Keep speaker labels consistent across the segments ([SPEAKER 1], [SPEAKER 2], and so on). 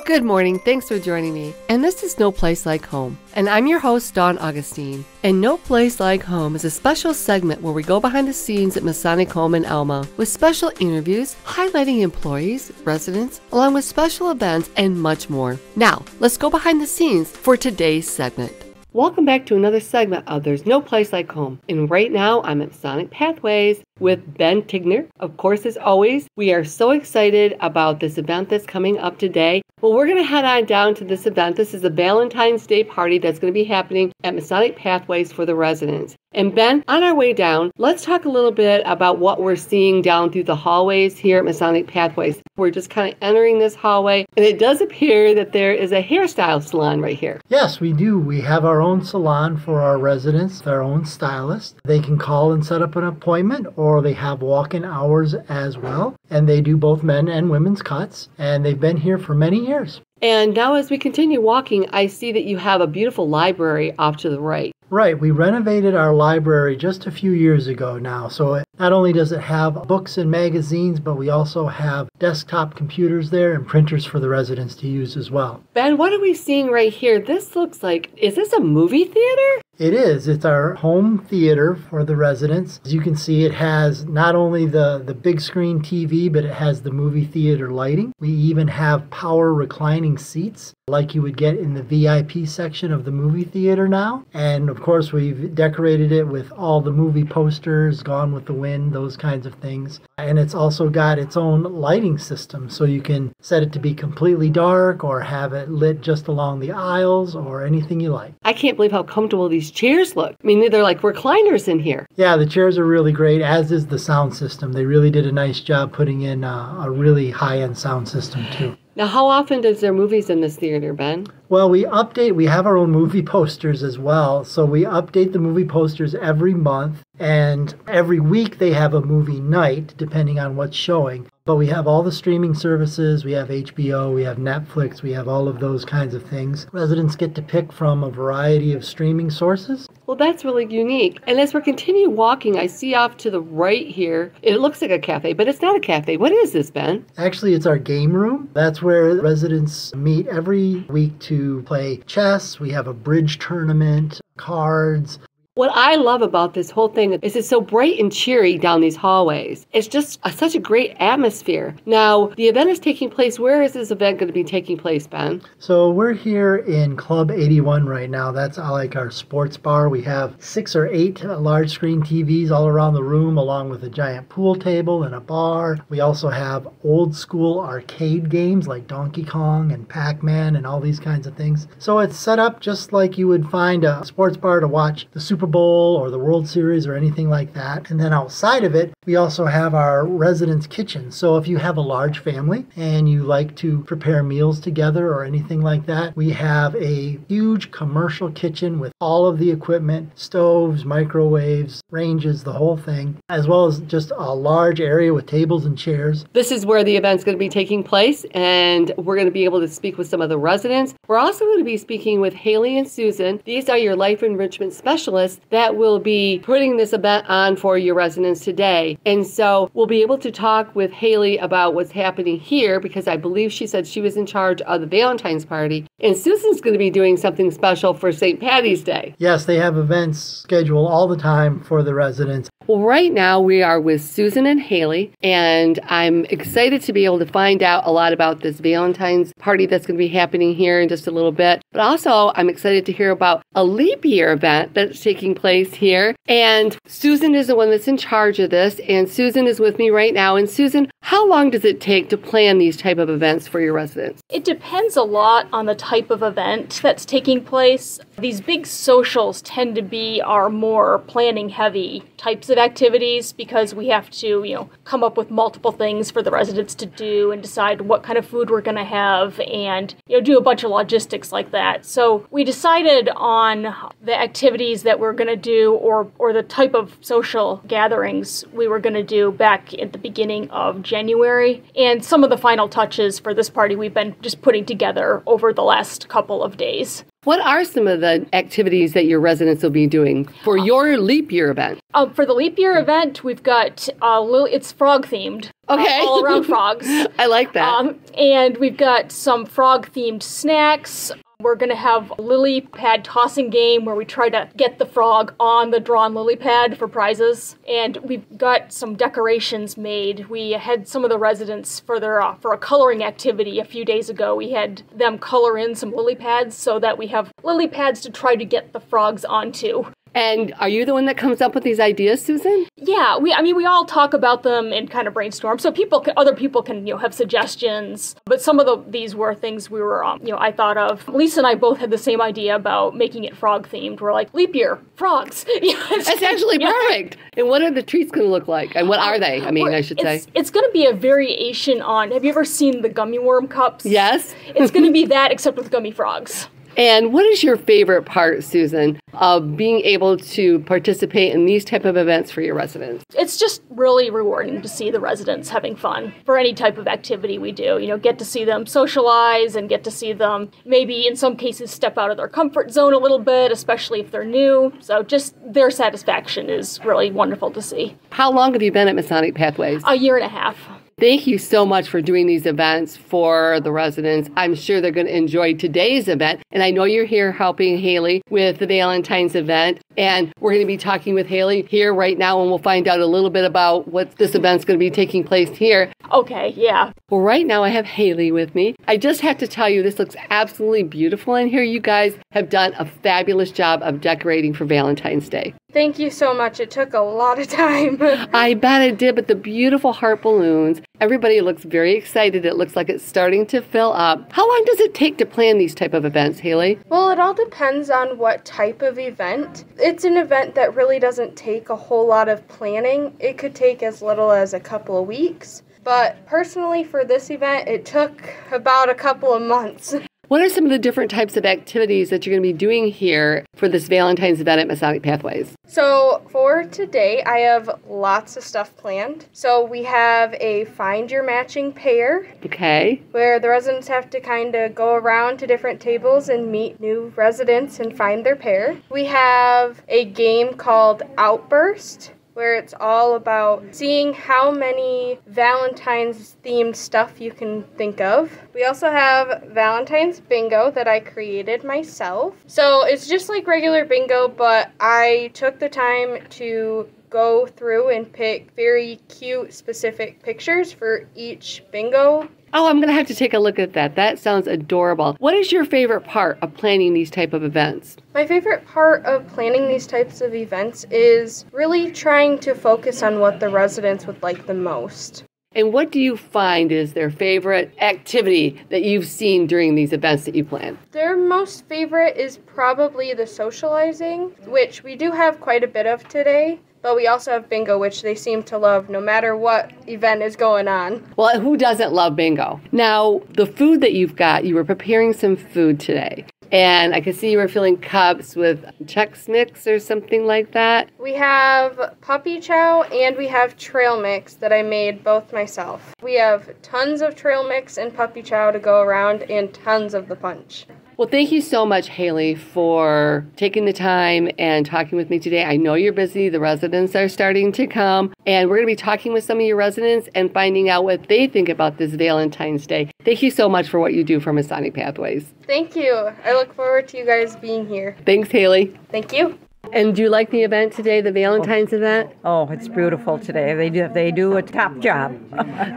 [SPEAKER 1] Good morning, thanks for joining me. And this is No Place Like Home. And I'm your host, Dawn Augustine. And No Place Like Home is a special segment where we go behind the scenes at Masonic Home in Alma with special interviews highlighting employees, residents, along with special events and much more. Now, let's go behind the scenes for today's segment. Welcome back to another segment of There's No Place Like Home. And right now, I'm at Masonic Pathways with Ben Tigner. Of course, as always, we are so excited about this event that's coming up today. Well, we're going to head on down to this event. This is a Valentine's Day party that's going to be happening at Masonic Pathways for the residents. And Ben, on our way down, let's talk a little bit about what we're seeing down through the hallways here at Masonic Pathways. We're just kind of entering this hallway, and it does appear that there is a hairstyle salon right here.
[SPEAKER 2] Yes, we do. We have our own salon for our residents, their own stylist. They can call and set up an appointment, or they have walk-in hours as well. And they do both men and women's cuts, and they've been here for many years.
[SPEAKER 1] And now as we continue walking, I see that you have a beautiful library off to the right.
[SPEAKER 2] Right, we renovated our library just a few years ago now, so not only does it have books and magazines, but we also have desktop computers there and printers for the residents to use as well.
[SPEAKER 1] Ben, what are we seeing right here? This looks like, is this a movie theater?
[SPEAKER 2] It is. It's our home theater for the residents. As you can see, it has not only the big screen TV, but it has the movie theater lighting. We even have power reclining seats like you would get in the VIP section of the movie theater now. And of course, we've decorated it with all the movie posters, Gone with the Wind, those kinds of things. And it's also got its own lighting system, so you can set it to be completely dark or have it lit just along the aisles or anything you like.
[SPEAKER 1] I can't believe how comfortable these chairs look. I mean, they're like recliners in here.
[SPEAKER 2] Yeah, the chairs are really great, as is the sound system. They really did a nice job putting in a really high-end sound system, too.
[SPEAKER 1] Now, how often is there movies in this theater, Ben?
[SPEAKER 2] Well, we have our own movie posters as well. So we update the movie posters every month, and every week they have a movie night, depending on what's showing. But we have all the streaming services, we have HBO, we have Netflix, we have all of those kinds of things. Residents get to pick from a variety of streaming sources.
[SPEAKER 1] Well, that's really unique. And as we're continuing walking, I see off to the right here, it looks like a cafe, but it's not a cafe. What is this, Ben?
[SPEAKER 2] Actually, it's our game room. That's where residents meet every week to play chess. We have a bridge tournament, cards.
[SPEAKER 1] What I love about this whole thing is it's so bright and cheery down these hallways. It's just such a great atmosphere. Now, the event is taking place. Where is this event going to be taking place, Ben?
[SPEAKER 2] So we're here in Club 81 right now. That's like our sports bar. We have 6 or 8 large screen TVs all around the room, along with a giant pool table and a bar. We also have old school arcade games like Donkey Kong and Pac-Man and all these kinds of things. So it's set up just like you would find a sports bar to watch the Super Bowl or the World Series or anything like that. And then outside of it, we also have our residence kitchen. So if you have a large family and you like to prepare meals together or anything like that, we have a huge commercial kitchen with all of the equipment, stoves, microwaves, ranges, the whole thing, as well as just a large area with tables and chairs.
[SPEAKER 1] This is where the event's going to be taking place, and we're going to be able to speak with some of the residents. We're also going to be speaking with Haley and Susan. These are your life enrichment specialists that will be putting this event on for your residents today. And so we'll be able to talk with Haley about what's happening here, because I believe she said she was in charge of the Valentine's party. And Susan's going to be doing something special for St. Patty's Day.
[SPEAKER 2] Yes, they have events scheduled all the time for the residents.
[SPEAKER 1] Well, right now we are with Susan and Haley, and I'm excited to be able to find out a lot about this Valentine's party that's going to be happening here in just a little bit. But also, I'm excited to hear about a leap year event that's taking place here. And Susan is the one that's in charge of this, and Susan is with me right now. And Susan, how long does it take to plan these type of events for your residents?
[SPEAKER 3] It depends a lot on the type of event that's taking place. These big socials tend to be our more planning heavy types of activities, because we have to, come up with multiple things for the residents to do and decide what kind of food we're going to have and, do a bunch of logistics like that. So we decided on the activities that we're going to do or the type of social gatherings we were going to do back at the beginning of January. And some of the final touches for this party we've been just putting together over the last couple of days.
[SPEAKER 1] What are some of the activities that your residents will be doing for your leap year event?
[SPEAKER 3] For the leap year event, we've got it's frog themed.
[SPEAKER 1] Okay.
[SPEAKER 3] All around frogs.
[SPEAKER 1] I like that.
[SPEAKER 3] And we've got some frog themed snacks. We're going to have a lily pad tossing game where we try to get the frog on the drawn lily pad for prizes. And we've got some decorations made. We had some of the residents for a coloring activity a few days ago. We had them color in some lily pads so that we have lily pads to try to get the frogs onto.
[SPEAKER 1] And are you the one that comes up with these ideas, Susan?
[SPEAKER 3] Yeah, we all talk about them and kind of brainstorm. So other people can, have suggestions. But some of these were things we were, I thought of. Lisa and I both had the same idea about making it frog themed. We're like, leap year, frogs.
[SPEAKER 1] That's actually perfect. And what are the treats going to look like? And what are they? I should say.
[SPEAKER 3] It's going to be a variation on, have you ever seen the gummy worm cups?
[SPEAKER 1] Yes.
[SPEAKER 3] It's going to be that except with gummy frogs.
[SPEAKER 1] And what is your favorite part, Susan, of being able to participate in these type of events for your residents?
[SPEAKER 3] It's just really rewarding to see the residents having fun for any type of activity we do. Get to see them socialize and get to see them maybe in some cases step out of their comfort zone a little bit, especially if they're new. So just their satisfaction is really wonderful to see.
[SPEAKER 1] How long have you been at Masonic Pathways?
[SPEAKER 3] A year and a half.
[SPEAKER 1] Thank you so much for doing these events for the residents. I'm sure they're going to enjoy today's event. And I know you're here helping Haley with the Valentines event. And we're going to be talking with Haley here right now, and we'll find out a little bit about what this event's going to be taking place here.
[SPEAKER 3] Okay, yeah.
[SPEAKER 1] Well, right now I have Haley with me. I just have to tell you, this looks absolutely beautiful in here. You guys have done a fabulous job of decorating for Valentine's Day.
[SPEAKER 4] Thank you so much. It took a lot of time.
[SPEAKER 1] I bet it did, but the beautiful heart balloons, everybody looks very excited. It looks like it's starting to fill up. How long does it take to plan these type of events, Haley?
[SPEAKER 4] Well, it all depends on what type of event. It's an event that really doesn't take a whole lot of planning. It could take as little as a couple of weeks. But personally, for this event, it took about a couple of months.
[SPEAKER 1] What are some of the different types of activities that you're going to be doing here for this Valentine's event at Masonic Pathways?
[SPEAKER 4] So for today, I have lots of stuff planned. So we have a Find Your Matching Pair.
[SPEAKER 1] Okay.
[SPEAKER 4] Where the residents have to kind of go around to different tables and meet new residents and find their pair. We have a game called Outburst, where it's all about seeing how many Valentine's-themed stuff you can think of. We also have Valentine's Bingo that I created myself. So it's just like regular bingo, but I took the time to go through and pick very cute, specific pictures for each bingo.
[SPEAKER 1] Oh, I'm going to have to take a look at that. That sounds adorable. What is your favorite part of planning these type of events?
[SPEAKER 4] My favorite part of planning these types of events is really trying to focus on what the residents would like the most.
[SPEAKER 1] And what do you find is their favorite activity that you've seen during these events that you plan?
[SPEAKER 4] Their most favorite is probably the socializing, which we do have quite a bit of today. But we also have bingo, which they seem to love no matter what event is going on.
[SPEAKER 1] Well, who doesn't love bingo? Now, the food that you've got, you were preparing some food today. And I could see you were filling cups with Chex Mix or something like that.
[SPEAKER 4] We have puppy chow and we have trail mix that I made both myself. We have tons of trail mix and puppy chow to go around and tons of the punch.
[SPEAKER 1] Well, thank you so much, Haley, for taking the time and talking with me today. I know you're busy. The residents are starting to come. And we're going to be talking with some of your residents and finding out what they think about this Valentine's Day. Thank you so much for what you do for Masonic Pathways.
[SPEAKER 4] Thank you. I look forward to you guys being here.
[SPEAKER 1] Thanks, Haley.
[SPEAKER 4] Thank you.
[SPEAKER 1] And do you like the event today, the Valentine's event?
[SPEAKER 5] Oh, it's beautiful today. They do a top job.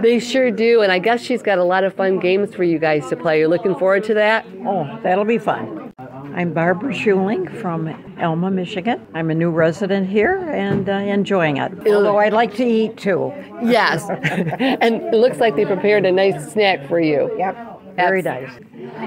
[SPEAKER 1] They sure do. And I guess she's got a lot of fun games for you guys to play. You're looking forward to that?
[SPEAKER 5] Oh, that'll be fun. I'm Barbara Schuling from Elma, Michigan. I'm a new resident here and enjoying it. Although I'd like to eat too.
[SPEAKER 1] Yes. And it looks like they prepared a nice snack for you.
[SPEAKER 5] Yep. Very nice.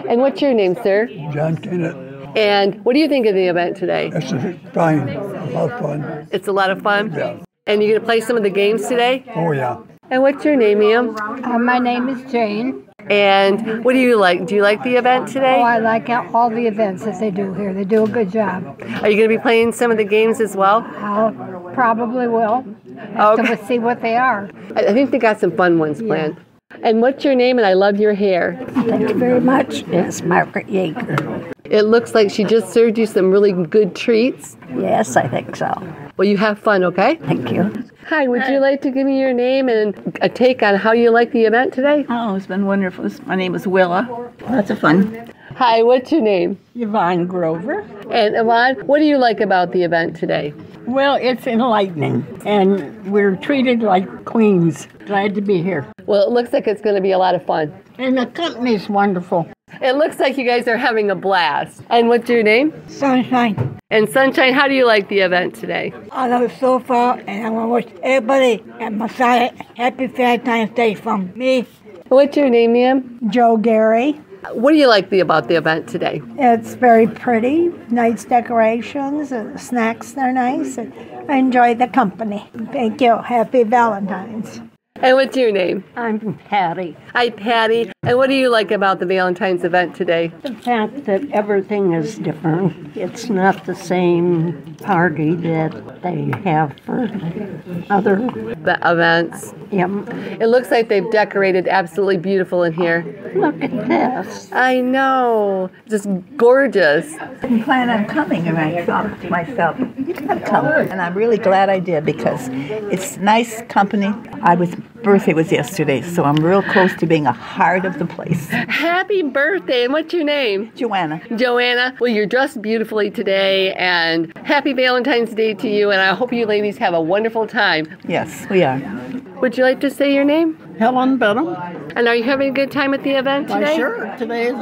[SPEAKER 1] And what's your name, sir?
[SPEAKER 6] John Kennett.
[SPEAKER 1] And what do you think of the event today?
[SPEAKER 6] It's fine. A lot of fun.
[SPEAKER 1] It's a lot of fun?
[SPEAKER 6] Yeah.
[SPEAKER 1] And you're going to play some of the games today?
[SPEAKER 6] Oh, yeah.
[SPEAKER 1] And what's your name, ma'am?
[SPEAKER 7] My name is Jane.
[SPEAKER 1] And what do you like? Do you like the event today?
[SPEAKER 7] Oh, I like all the events that they do here. They do a good job.
[SPEAKER 1] Are you going to be playing some of the games as well?
[SPEAKER 7] I probably will. Have to see what they are.
[SPEAKER 1] I think they got some fun ones planned. And what's your name? And I love your hair.
[SPEAKER 7] Thank you very much. It's Margaret Yeager.
[SPEAKER 1] It looks like she just served you some really good treats.
[SPEAKER 7] Yes, I think so.
[SPEAKER 1] Well, you have fun, okay?
[SPEAKER 7] Thank you.
[SPEAKER 1] Hi, would you like to give me your name and a take on how you like the event today?
[SPEAKER 8] Oh, it's been wonderful. My name is Willa. Lots of fun.
[SPEAKER 1] Hi, what's your name?
[SPEAKER 9] Yvonne Grover.
[SPEAKER 1] And Yvonne, what do you like about the event today?
[SPEAKER 9] Well, it's enlightening, and we're treated like queens. Glad to be here.
[SPEAKER 1] Well, it looks like it's going to be a lot of fun.
[SPEAKER 9] And the company's wonderful.
[SPEAKER 1] It looks like you guys are having a blast. And what's your name?
[SPEAKER 10] Sunshine.
[SPEAKER 1] And Sunshine, how do you like the event today?
[SPEAKER 10] I love it so far, and I want to wish everybody at Masonic Happy Valentine's Day from me.
[SPEAKER 1] What's your name, ma'am?
[SPEAKER 7] Joe Gary.
[SPEAKER 1] What do you like about the event today?
[SPEAKER 7] It's very pretty, nice decorations, and snacks are nice, and I enjoy the company. Thank you. Happy Valentine's.
[SPEAKER 1] And what's your name?
[SPEAKER 9] I'm Patty.
[SPEAKER 1] Hi, Patty. And what do you like about the Valentine's event today?
[SPEAKER 9] The fact that everything is different. It's not the same party that they have for other
[SPEAKER 1] events.
[SPEAKER 9] Yep.
[SPEAKER 1] It looks like they've decorated absolutely beautiful in here.
[SPEAKER 9] Look at this.
[SPEAKER 1] I know. Just gorgeous.
[SPEAKER 11] I didn't plan on coming, and I thought to myself, you gotta come. And I'm really glad I did because it's nice company. Birthday was yesterday, so I'm real close to being a heart of the place.
[SPEAKER 1] Happy birthday, and what's your name?
[SPEAKER 11] Joanna.
[SPEAKER 1] Joanna, well, you're dressed beautifully today, and happy Valentine's Day to you, and I hope you ladies have a wonderful time.
[SPEAKER 11] Yes, we are.
[SPEAKER 1] Would you like to say your name?
[SPEAKER 9] Helen Benham.
[SPEAKER 1] And are you having a good time at the event today?
[SPEAKER 9] Sure. Today is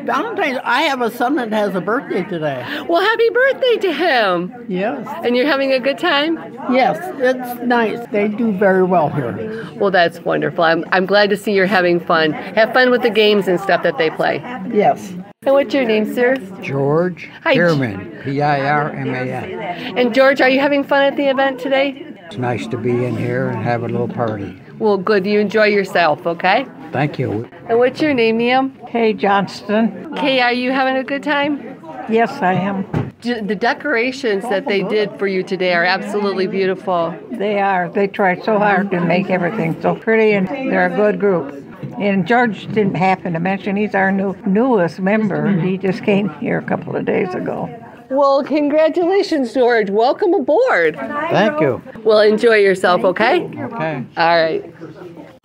[SPEAKER 9] Valentine's. I have a son that has a birthday today.
[SPEAKER 1] Well, happy birthday to him.
[SPEAKER 9] Yes.
[SPEAKER 1] And you're having a good time?
[SPEAKER 9] Yes, it's nice. They do very well here.
[SPEAKER 1] Well, that's wonderful. I'm glad to see you're having fun. Have fun with the games and stuff that they play.
[SPEAKER 9] Yes.
[SPEAKER 1] And what's your name, sir?
[SPEAKER 12] George Pierman, P-I-R-M-A-N.
[SPEAKER 1] And George, are you having fun at the event today?
[SPEAKER 12] It's nice to be in here and have a little party.
[SPEAKER 1] Well, good. You enjoy yourself, okay?
[SPEAKER 12] Thank you.
[SPEAKER 1] And what's your name, Liam?
[SPEAKER 9] Kay Johnston.
[SPEAKER 1] Kay, are you having a good time?
[SPEAKER 9] Yes, I am.
[SPEAKER 1] The decorations that they did for you today are absolutely beautiful.
[SPEAKER 7] They are. They try so hard to make everything so pretty, and they're a good group. And George didn't happen to mention he's our newest member. He just came here a couple of days ago.
[SPEAKER 1] Well, congratulations, George. Welcome aboard.
[SPEAKER 12] Thank you.
[SPEAKER 1] Well, enjoy yourself, okay?
[SPEAKER 12] Okay.
[SPEAKER 1] All right.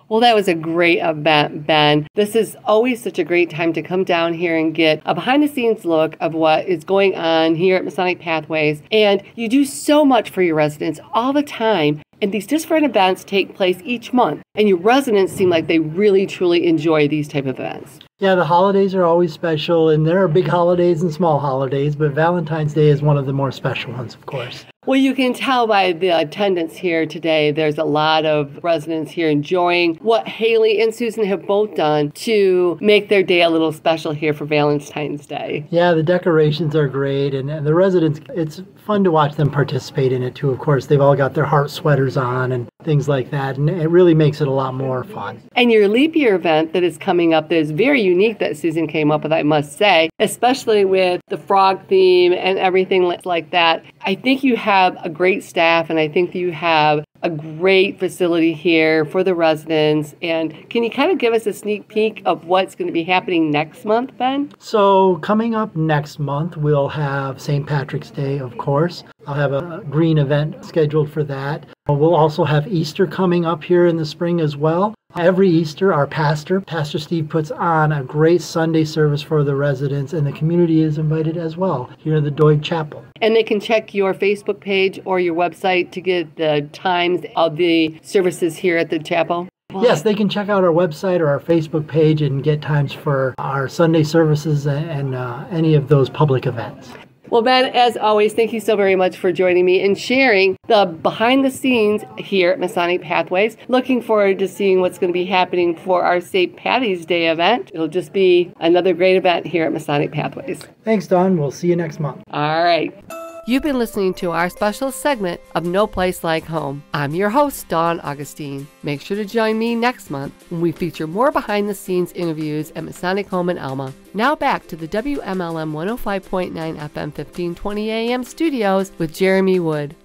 [SPEAKER 1] Well, that was a great event, Ben. This is always such a great time to come down here and get a behind-the-scenes look of what is going on here at Masonic Pathways. And you do so much for your residents all the time. And these different events take place each month. And your residents seem like they really, truly enjoy these type of events.
[SPEAKER 2] Yeah, the holidays are always special, and there are big holidays and small holidays, but Valentine's Day is one of the more special ones, of course.
[SPEAKER 1] Well, you can tell by the attendance here today, there's a lot of residents here enjoying what Haley and Susan have both done to make their day a little special here for Valentine's Day.
[SPEAKER 2] Yeah, the decorations are great, and the residents, it's fun to watch them participate in it too. Of course, they've all got their heart sweaters on and things like that, and it really makes it a lot more fun.
[SPEAKER 1] And your leap year event that is coming up that is very unique that Susan came up with, I must say, especially with the frog theme and everything like that. I think you have a great staff, and I think you have a great facility here for the residents. And can you kind of give us a sneak peek of what's going to be happening next month, Ben?
[SPEAKER 2] So coming up next month, we'll have St. Patrick's Day, of course. I'll have a green event scheduled for that. We'll also have Easter coming up here in the spring as well. Every Easter, our Pastor Steve, puts on a great Sunday service for the residents, and the community is invited as well here in the Doig Chapel.
[SPEAKER 1] And they can check your Facebook page or your website to get the times of the services here at the chapel?
[SPEAKER 2] Yes, they can check out our website or our Facebook page and get times for our Sunday services and any of those public events.
[SPEAKER 1] Well, Ben, as always, thank you so very much for joining me and sharing the behind the scenes here at Masonic Pathways. Looking forward to seeing what's going to be happening for our St. Patty's Day event. It'll just be another great event here at Masonic Pathways.
[SPEAKER 2] Thanks, Dawn. We'll see you next month.
[SPEAKER 1] All right. You've been listening to our special segment of No Place Like Home. I'm your host, Dawn Augustine. Make sure to join me next month when we feature more behind-the-scenes interviews at Masonic Home in Alma. Now back to the WMLM 105.9 FM 1520 AM studios with Jeremy Wood.